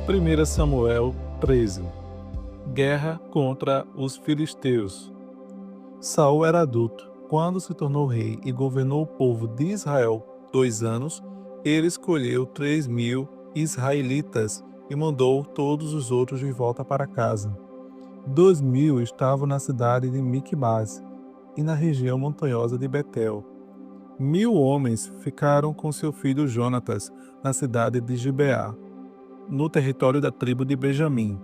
1 Samuel 13. Guerra contra os filisteus. Saul era adulto quando se tornou rei e governou o povo de Israel 2 anos. Ele escolheu 3.000 israelitas e mandou todos os outros de volta para casa. 2.000 estavam na cidade de Miquimás e na região montanhosa de Betel. 1.000 homens ficaram com seu filho Jonatas na cidade de Gibeá, no território da tribo de Benjamim.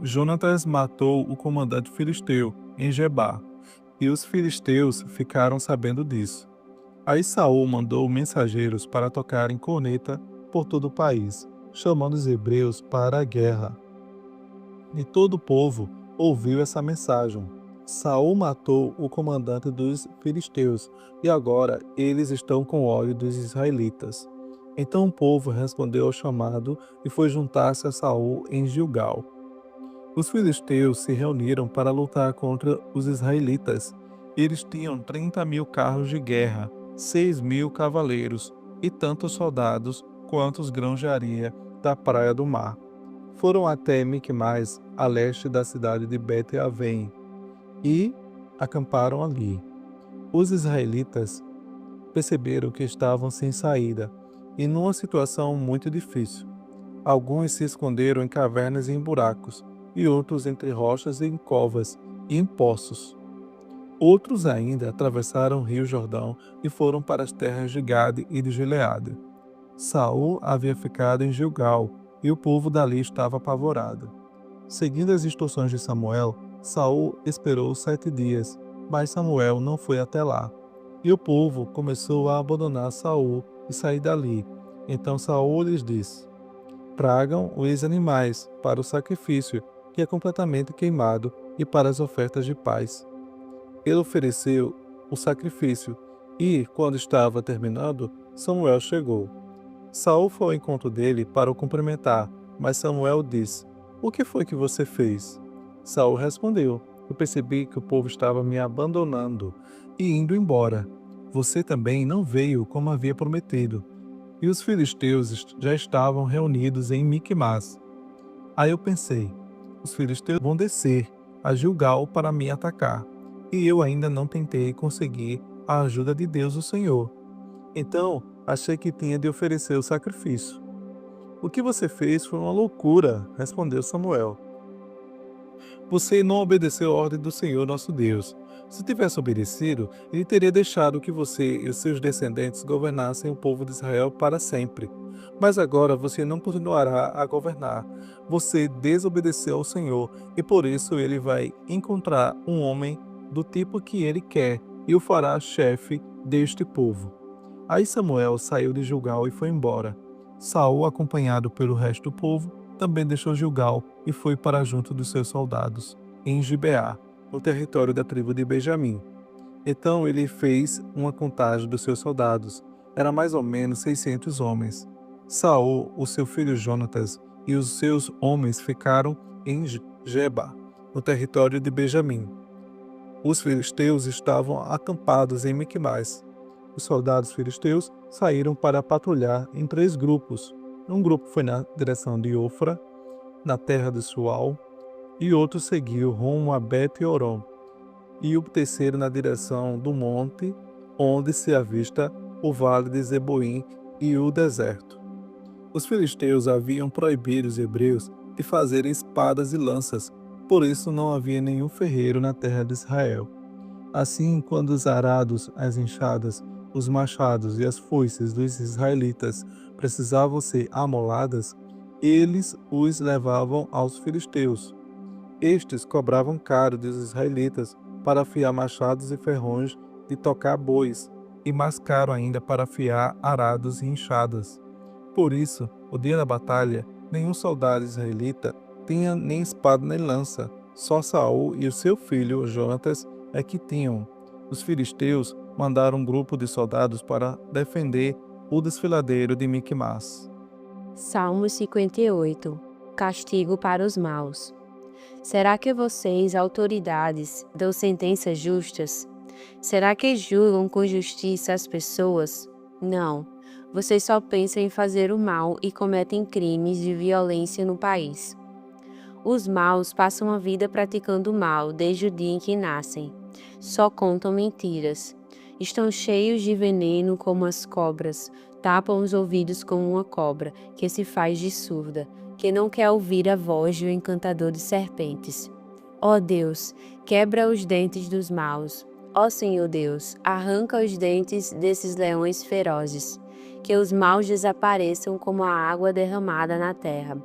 Jonatas matou o comandante filisteu em Gebá, e os filisteus ficaram sabendo disso. Aí Saul mandou mensageiros para tocarem corneta por todo o país, chamando os hebreus para a guerra. E todo o povo ouviu essa mensagem. Saul matou o comandante dos filisteus, e agora eles estão com ódio dos israelitas. Então o povo respondeu ao chamado e foi juntar-se a Saul em Gilgal. Os filisteus se reuniram para lutar contra os israelitas. Eles tinham 30.000 carros de guerra, 6.000 cavaleiros e tantos soldados quanto os grãos de areia da praia do mar. Foram até Miquimás, a leste da cidade de Bet-Avém, e acamparam ali. Os israelitas perceberam que estavam sem saída e numa situação muito difícil. Alguns se esconderam em cavernas e em buracos, e outros entre rochas e em covas e em poços. Outros ainda atravessaram o rio Jordão e foram para as terras de Gade e de Gileade. Saul havia ficado em Gilgal, e o povo dali estava apavorado. Seguindo as instruções de Samuel, Saul esperou 7 dias, mas Samuel não foi até lá. E o povo começou a abandonar Saul e sair dali. Então Saul lhes disse: tragam os animais para o sacrifício, que é completamente queimado, e para as ofertas de paz. Ele ofereceu o sacrifício, e, quando estava terminando, Samuel chegou. Saul foi ao encontro dele para o cumprimentar, mas Samuel disse: o que foi que você fez? Saul respondeu: eu percebi que o povo estava me abandonando e indo embora. Você também não veio como havia prometido. E os filisteus já estavam reunidos em Miquimás. Aí eu pensei: os filisteus vão descer a Gilgal para me atacar, e eu ainda não tentei conseguir a ajuda de Deus, o Senhor. Então achei que tinha de oferecer o sacrifício. O que você fez foi uma loucura, respondeu Samuel. Você não obedeceu a ordem do Senhor nosso Deus. Se tivesse obedecido, ele teria deixado que você e os seus descendentes governassem o povo de Israel para sempre. Mas agora você não continuará a governar. Você desobedeceu ao Senhor, e por isso ele vai encontrar um homem do tipo que ele quer e o fará chefe deste povo. Aí Samuel saiu de Gilgal e foi embora. Saul, acompanhado pelo resto do povo, também deixou Gilgal e foi para junto dos seus soldados, em Gibeá, no território da tribo de Benjamim. Então ele fez uma contagem dos seus soldados. Era mais ou menos 600 homens. Saul, o seu filho Jonatas e os seus homens ficaram em Geba, no território de Benjamim. Os filisteus estavam acampados em Miquimás. Os soldados filisteus saíram para patrulhar em 3 grupos. Um grupo foi na direção de Ofra, na terra de Sual, e outro seguiu rumo a Bet-Horon, e o terceiro na direção do monte, onde se avista o vale de Zeboim e o deserto. Os filisteus haviam proibido os hebreus de fazerem espadas e lanças, por isso não havia nenhum ferreiro na terra de Israel. Assim, quando os arados, as enxadas, os machados e as foices dos israelitas precisavam ser amoladas, eles os levavam aos filisteus. Estes cobravam caro dos israelitas para afiar machados e ferrões de tocar bois, e mais caro ainda para afiar arados e enxadas. Por isso, no dia da batalha, nenhum soldado israelita tinha nem espada nem lança, só Saul e o seu filho Jonatas é que tinham. Os filisteus mandaram um grupo de soldados para defender o desfiladeiro de Miquimás. Salmo 58. Castigo para os maus. Será que vocês, autoridades, dão sentenças justas? Será que julgam com justiça as pessoas? Não. Vocês só pensam em fazer o mal e cometem crimes de violência no país. Os maus passam a vida praticando o mal desde o dia em que nascem. Só contam mentiras. Estão cheios de veneno como as cobras. Tapam os ouvidos como uma cobra, que se faz de surda, que não quer ouvir a voz do encantador de serpentes. Ó Deus, quebra os dentes dos maus. Ó Senhor Deus, arranca os dentes desses leões ferozes. Que os maus desapareçam como a água derramada na terra.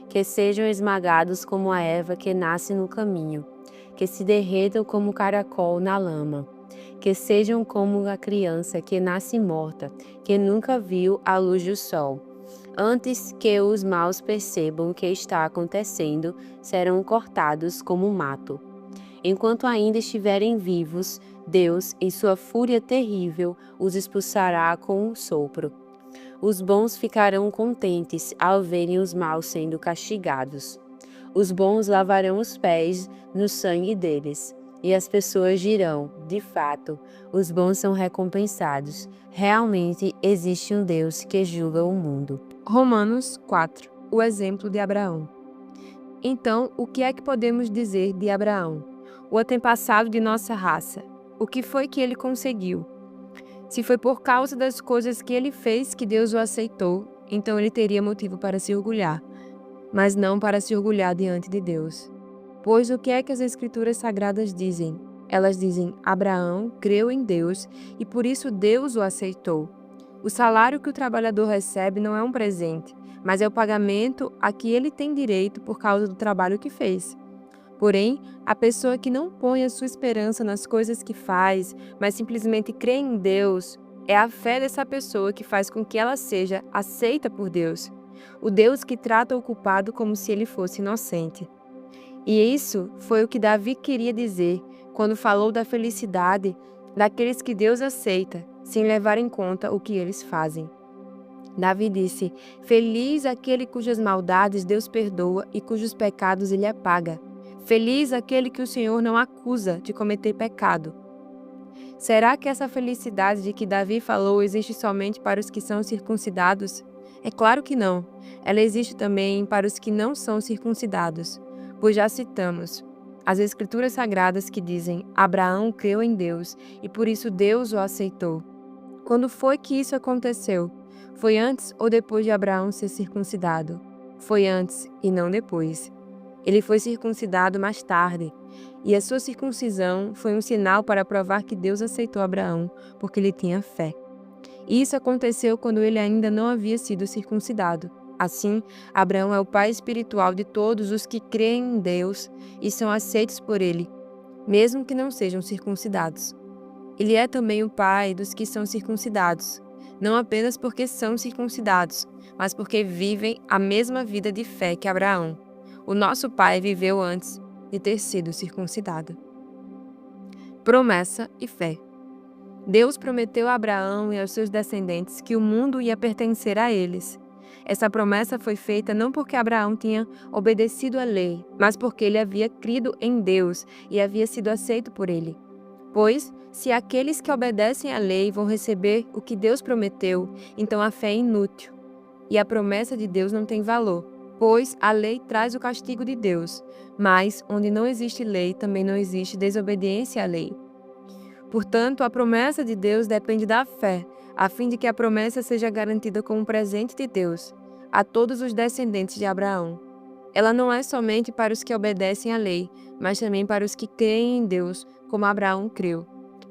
Que sejam esmagados como a erva que nasce no caminho. Que se derretam como o caracol na lama. Que sejam como a criança que nasce morta, que nunca viu a luz do sol. Antes que os maus percebam o que está acontecendo, serão cortados como mato. Enquanto ainda estiverem vivos, Deus, em sua fúria terrível, os expulsará com um sopro. Os bons ficarão contentes ao verem os maus sendo castigados. Os bons lavarão os pés no sangue deles, e as pessoas dirão, de fato, os bons são recompensados. Realmente existe um Deus que julga o mundo. Romanos 4. O exemplo de Abraão. Então, o que é que podemos dizer de Abraão, o antepassado de nossa raça? O que foi que ele conseguiu? Se foi por causa das coisas que ele fez que Deus o aceitou, então ele teria motivo para se orgulhar, mas não para se orgulhar diante de Deus. Pois o que é que as Escrituras Sagradas dizem? Elas dizem: Abraão creu em Deus e por isso Deus o aceitou. O salário que o trabalhador recebe não é um presente, mas é o pagamento a que ele tem direito por causa do trabalho que fez. Porém, a pessoa que não põe a sua esperança nas coisas que faz, mas simplesmente crê em Deus, é a fé dessa pessoa que faz com que ela seja aceita por Deus. O Deus que trata o culpado como se ele fosse inocente. E isso foi o que Davi queria dizer quando falou da felicidade daqueles que Deus aceita, sem levar em conta o que eles fazem. Davi disse: Feliz aquele cujas maldades Deus perdoa e cujos pecados ele apaga. Feliz aquele que o Senhor não acusa de cometer pecado. Será que essa felicidade de que Davi falou existe somente para os que são circuncidados? É claro que não. Ela existe também para os que não são circuncidados. Pois já citamos as Escrituras Sagradas que dizem: Abraão creu em Deus e por isso Deus o aceitou. Quando foi que isso aconteceu? Foi antes ou depois de Abraão ser circuncidado? Foi antes e não depois. Ele foi circuncidado mais tarde, e a sua circuncisão foi um sinal para provar que Deus aceitou Abraão, porque ele tinha fé. E isso aconteceu quando ele ainda não havia sido circuncidado. Assim, Abraão é o pai espiritual de todos os que creem em Deus e são aceitos por ele, mesmo que não sejam circuncidados. Ele é também o pai dos que são circuncidados, não apenas porque são circuncidados, mas porque vivem a mesma vida de fé que Abraão. O nosso pai viveu antes de ter sido circuncidado. Promessa e fé. Deus prometeu a Abraão e aos seus descendentes que o mundo ia pertencer a eles. Essa promessa foi feita não porque Abraão tinha obedecido à lei, mas porque ele havia crido em Deus e havia sido aceito por ele. Pois, se aqueles que obedecem à lei vão receber o que Deus prometeu, então a fé é inútil. E a promessa de Deus não tem valor, pois a lei traz o castigo de Deus, mas onde não existe lei, também não existe desobediência à lei. Portanto, a promessa de Deus depende da fé, a fim de que a promessa seja garantida como um presente de Deus a todos os descendentes de Abraão. Ela não é somente para os que obedecem à lei, mas também para os que creem em Deus, como Abraão creu,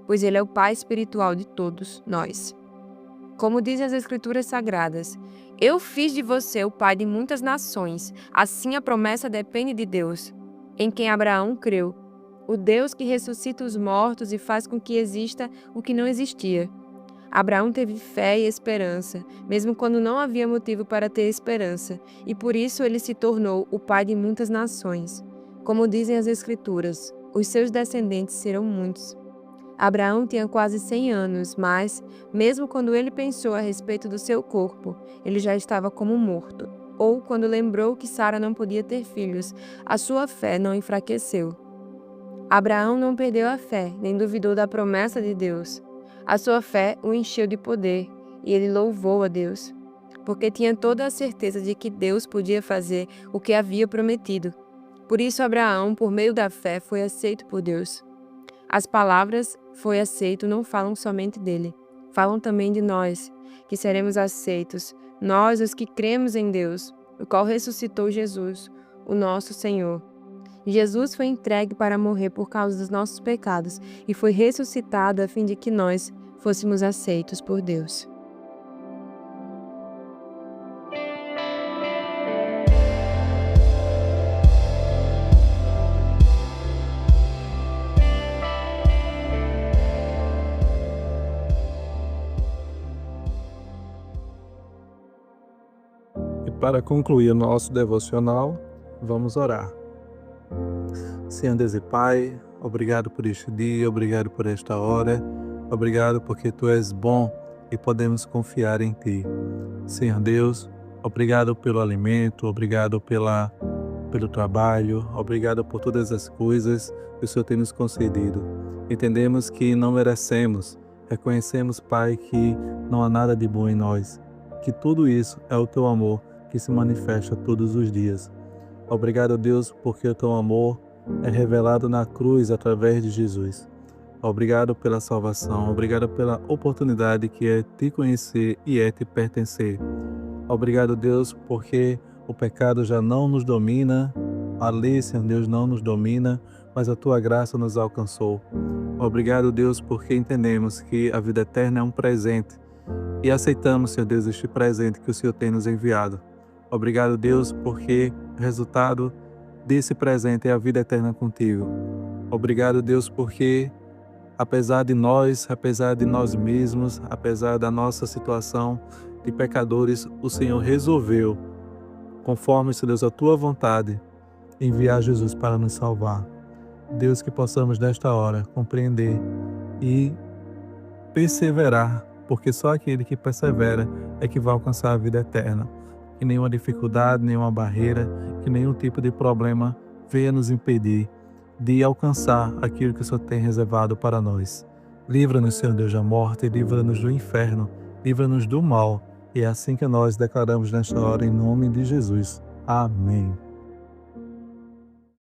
pois ele é o pai espiritual de todos nós. Como dizem as Escrituras Sagradas: Eu fiz de você o pai de muitas nações. Assim a promessa depende de Deus, em quem Abraão creu, o Deus que ressuscita os mortos e faz com que exista o que não existia. Abraão teve fé e esperança, mesmo quando não havia motivo para ter esperança, e por isso ele se tornou o pai de muitas nações. Como dizem as Escrituras, os seus descendentes serão muitos. Abraão tinha quase 100 anos, mas, mesmo quando ele pensou a respeito do seu corpo, ele já estava como morto. Ou quando lembrou que Sara não podia ter filhos, a sua fé não enfraqueceu. Abraão não perdeu a fé, nem duvidou da promessa de Deus. A sua fé o encheu de poder, e ele louvou a Deus, porque tinha toda a certeza de que Deus podia fazer o que havia prometido. Por isso Abraão, por meio da fé, foi aceito por Deus. As palavras "foi aceito" não falam somente dele, falam também de nós, que seremos aceitos, nós os que cremos em Deus, o qual ressuscitou Jesus, o nosso Senhor. Jesus foi entregue para morrer por causa dos nossos pecados e foi ressuscitado a fim de que nós fôssemos aceitos por Deus. E para concluir o nosso devocional, vamos orar. Senhor Deus e Pai, obrigado por este dia, obrigado por esta hora, obrigado porque Tu és bom e podemos confiar em Ti. Senhor Deus, obrigado pelo alimento, obrigado pelo trabalho, obrigado por todas as coisas que o Senhor tem nos concedido. Entendemos que não merecemos, reconhecemos, Pai, que não há nada de bom em nós, que tudo isso é o Teu amor que se manifesta todos os dias. Obrigado, Deus, porque o Teu amor é revelado na cruz através de Jesus. Obrigado pela salvação, obrigado pela oportunidade que é Te conhecer e é Te pertencer. Obrigado, Deus, porque o pecado já não nos domina, a lei, Senhor Deus, não nos domina, mas a Tua graça nos alcançou. Obrigado, Deus, porque entendemos que a vida eterna é um presente e aceitamos, Senhor Deus, este presente que o Senhor tem nos enviado. Obrigado, Deus, porque o resultado desse presente é a vida eterna contigo. Obrigado, Deus, porque apesar de nós mesmos, apesar da nossa situação de pecadores, o Senhor resolveu, conforme, Senhor Deus, a Tua vontade, enviar Jesus para nos salvar. Deus, que possamos nesta hora compreender e perseverar, porque só aquele que persevera é que vai alcançar a vida eterna. Que nenhuma dificuldade, nenhuma barreira, que nenhum tipo de problema venha nos impedir de alcançar aquilo que o Senhor tem reservado para nós. Livra-nos, Senhor Deus, da morte, livra-nos do inferno, livra-nos do mal. E é assim que nós declaramos nesta hora em nome de Jesus. Amém.